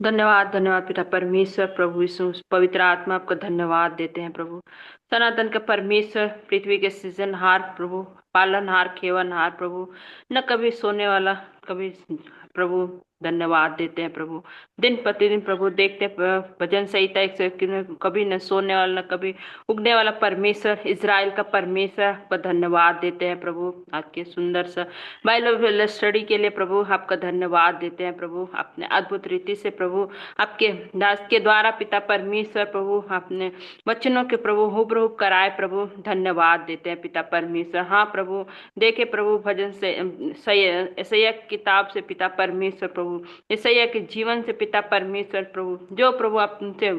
धन्यवाद, धन्यवाद पिता परमेश्वर, प्रभु यीशु, पवित्र आत्मा, आपका धन्यवाद देते हैं प्रभु। सनातन का परमेश्वर, पृथ्वी के सृजनहार प्रभु, पालनहार, खेवनहार प्रभु, न कभी सोने वाला, कभी प्रभु धन्यवाद देते हैं प्रभु। दिन प्रतिदिन प्रभु देखते हैं भजन संहिता 121 में, कभी न सोने वाला न कभी उगने वाला परमेश्वर, इजराइल का परमेश्वर पर धन्यवाद देते हैं प्रभु। आज के सुंदर सा बाइबल स्टडी के लिए प्रभु आपका धन्यवाद देते हैं प्रभु। अपने अद्भुत रीति से प्रभु आपके दास के द्वारा पिता परमेश्वर प्रभु अपने वचनों के प्रभु हुबहू कराए प्रभु, धन्यवाद देते हैं पिता परमेश्वर। हाँ प्रभु, देखे प्रभु भजन से ईसाइया किताब से पिता परमेश्वर प्रभु, ईसाइया के जीवन से पिता परमेश्वर प्रभु, जो प्रभु आपने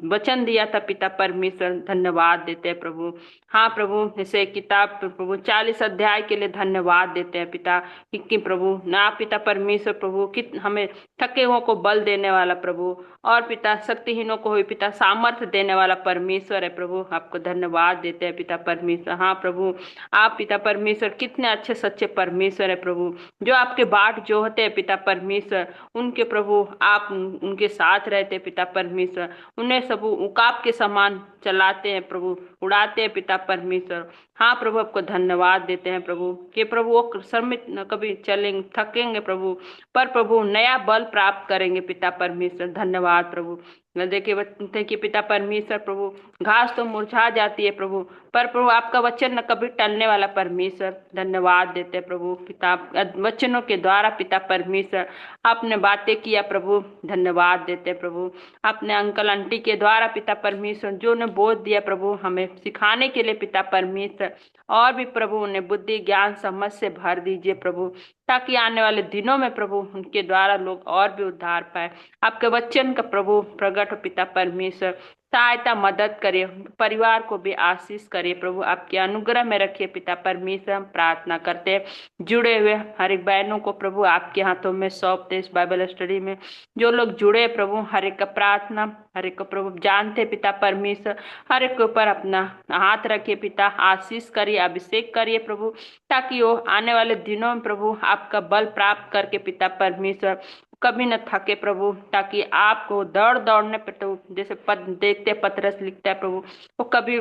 वचन दिया था पिता परमेश्वर, धन्यवाद देते हैं प्रभु। हाँ प्रभु, इसे किताब प्रभु 40 अध्याय के लिए धन्यवाद देते हैं पिता कि प्रभु ना पिता परमेश्वर प्रभु कि हमें थके हुओं को बल देने वाला प्रभु, और पिता शक्तिहीनों को भी पिता सामर्थ्य देने वाला परमेश्वर है प्रभु। आपको धन्यवाद देते हैं पिता परमेश्वर। हाँ प्रभु, आप पिता परमेश्वर कितने अच्छे सच्चे परमेश्वर है प्रभु, जो आपके बाट जो होते हैं पिता परमेश्वर, उनके प्रभु आप उनके साथ रहते पिता परमेश्वर, उन्हें सब उकाब के समान चलाते हैं प्रभु, उड़ाते हैं पिता परमेश्वर। हाँ प्रभु, आपको धन्यवाद देते हैं प्रभु कि प्रभु वो श्रमित न कभी चलेंगे थकेंगे प्रभु, पर प्रभु नया बल प्राप्त करेंगे पिता परमेश्वर। धन्यवाद प्रभु। देखिए बताते कि पिता परमेश्वर प्रभु घास तो मुरझा जाती है प्रभु, पर प्रभु आपका वचन न कभी टलने वाला परमेश्वर, धन्यवाद देते हैं प्रभु। किताब वचनों के द्वारा पिता परमेश्वर आपने बातें किया प्रभु, धन्यवाद देते हैं प्रभु। अपने अंकल आंटी के द्वारा पिता परमेश्वर जो ने बोध दिया प्रभु हमें सिखाने के लिए पिता परमेश्वर, और भी प्रभु उन्हें बुद्धि ज्ञान समझ से भर दीजिए प्रभु, ताकि आने वाले दिनों में प्रभु उनके द्वारा लोग और भी उद्धार पाए। आपके वचन का प्रभु प्रगट पिता परमेश्वर सहायता मदद करे, परिवार को भी आशीष करे प्रभु, आपके अनुग्रह में रखिए पिता परमेश्वर। हम प्रार्थना करते हैं जुड़े हुए हर एक बहनों को प्रभु आपके हाथों में सौंपते इस बाइबल स्टडी में, जो लोग जुड़े प्रभु हर एक का प्रार्थना, हर एक को प्रभु जानते पिता परमेश्वर, हर एक के ऊपर अपना हाथ रखिए पिता, आशीष करिए, अभिषेक करिए प्रभु, ताकि वो आने वाले दिनों में प्रभु आपका बल प्राप्त करके पिता परमेश्वर कभी न थके प्रभु, ताकि आपको दौड़ने पे तो जैसे देखते पतरस लिखता है प्रभु, वो कभी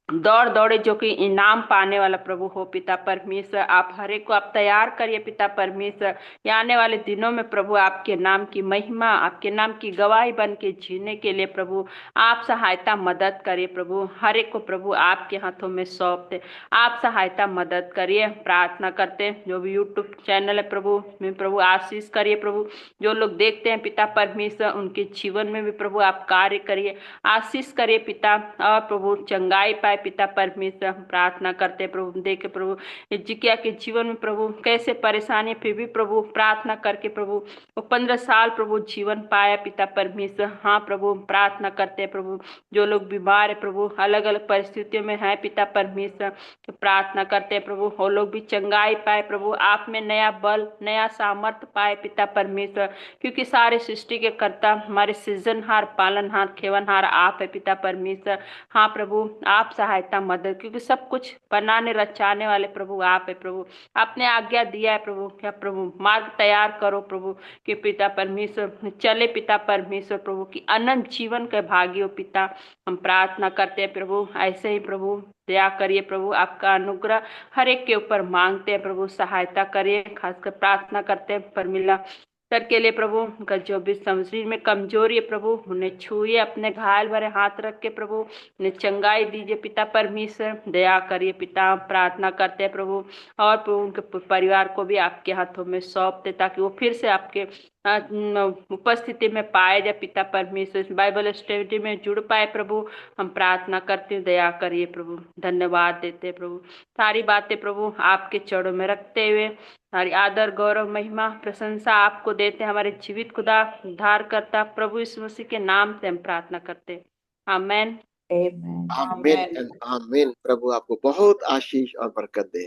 दौड़े जो कि इनाम पाने वाला प्रभु हो पिता परमेश्वर। आप हर एक को आप तैयार करिए पिता परमेश्वर, ये आने वाले दिनों में प्रभु आपके नाम की महिमा, आपके नाम की गवाही बन के जीने के लिए प्रभु आप सहायता मदद करिए प्रभु। हर एक को प्रभु आपके हाथों में सौंपते, आप सहायता मदद करिए। प्रार्थना करते जो भी यूट्यूब चैनल है प्रभु में प्रभु आशीष करिए प्रभु, जो लोग देखते हैं पिता परमेश्वर उनके जीवन में भी प्रभु आप कार्य करिए, आशीष करिए पिता, और प्रभु चंगाई पाए पिता परमेश्वर। हम प्रार्थना करते प्रभु, देखे प्रभु हिजकिय्याह के जीवन में प्रभु कैसे परेशानी, फिर भी प्रभु प्रार्थना करके प्रभु वो 15 साल प्रभु जीवन पाया पिता परमेश्वर। हाँ प्रभु प्रार्थना करते हैं प्रभु, जो लोग बीमार है प्रभु अलग अलग परिस्थितियों में है पिता परमेश्वर, प्रार्थना करते हैं प्रभु वो लोग भी चंगाई पाए प्रभु, आप में नया बल नया सामर्थ्य पाए पिता परमेश्वर, क्योंकि सारे सृष्टि के कर्ता हमारे सृजनहार पालनहार खेवनहार आप है पिता परमेश्वर। हाँ प्रभु आप सहायता मदद, क्योंकि सब कुछ बनाने रचाने वाले प्रभु आप है प्रभु, आपने आज्ञा दिया है प्रभु, क्या प्रभु मार्ग तैयार करो प्रभु कि पिता परमेश्वर चले पिता परमेश्वर प्रभु की अनंत जीवन के भागी हो पिता। हम प्रार्थना करते हैं प्रभु ऐसे ही प्रभु दया करिए प्रभु, आपका अनुग्रह हर एक के ऊपर मांगते हैं प्रभु, सहायता करिए। खासकर प्रार्थना करते हैं परमिला सर के लिए प्रभु, उनका जो भी शरीर में कमजोरी है प्रभु उन्हें छूए, अपने घायल भरे हाथ रख के प्रभु उन्हें चंगाई दीजिए पिता परमेश्वर, दया करिए पिता। प्रार्थना करते हैं प्रभु, और प्रभु उनके परिवार को भी आपके हाथों में सौंपते, ताकि वो फिर से आपके उपस्थिति में पाए जाए पिता परमेश्वर, बाइबल स्टडी में जुड़ पाए प्रभु। हम प्रार्थना करते हैं दया करिए प्रभु, धन्यवाद देते प्रभु, सारी बातें प्रभु आपके चरणों में रखते हुए सारी आदर गौरव महिमा प्रशंसा आपको देते, हमारे जीवित खुदा उद्धार करता प्रभु यीशु मसीह के नाम से हम प्रार्थना करते, आमेन आमेन। आमीन एंड आमीन। प्रभु आपको बहुत आशीष और बरकत दे।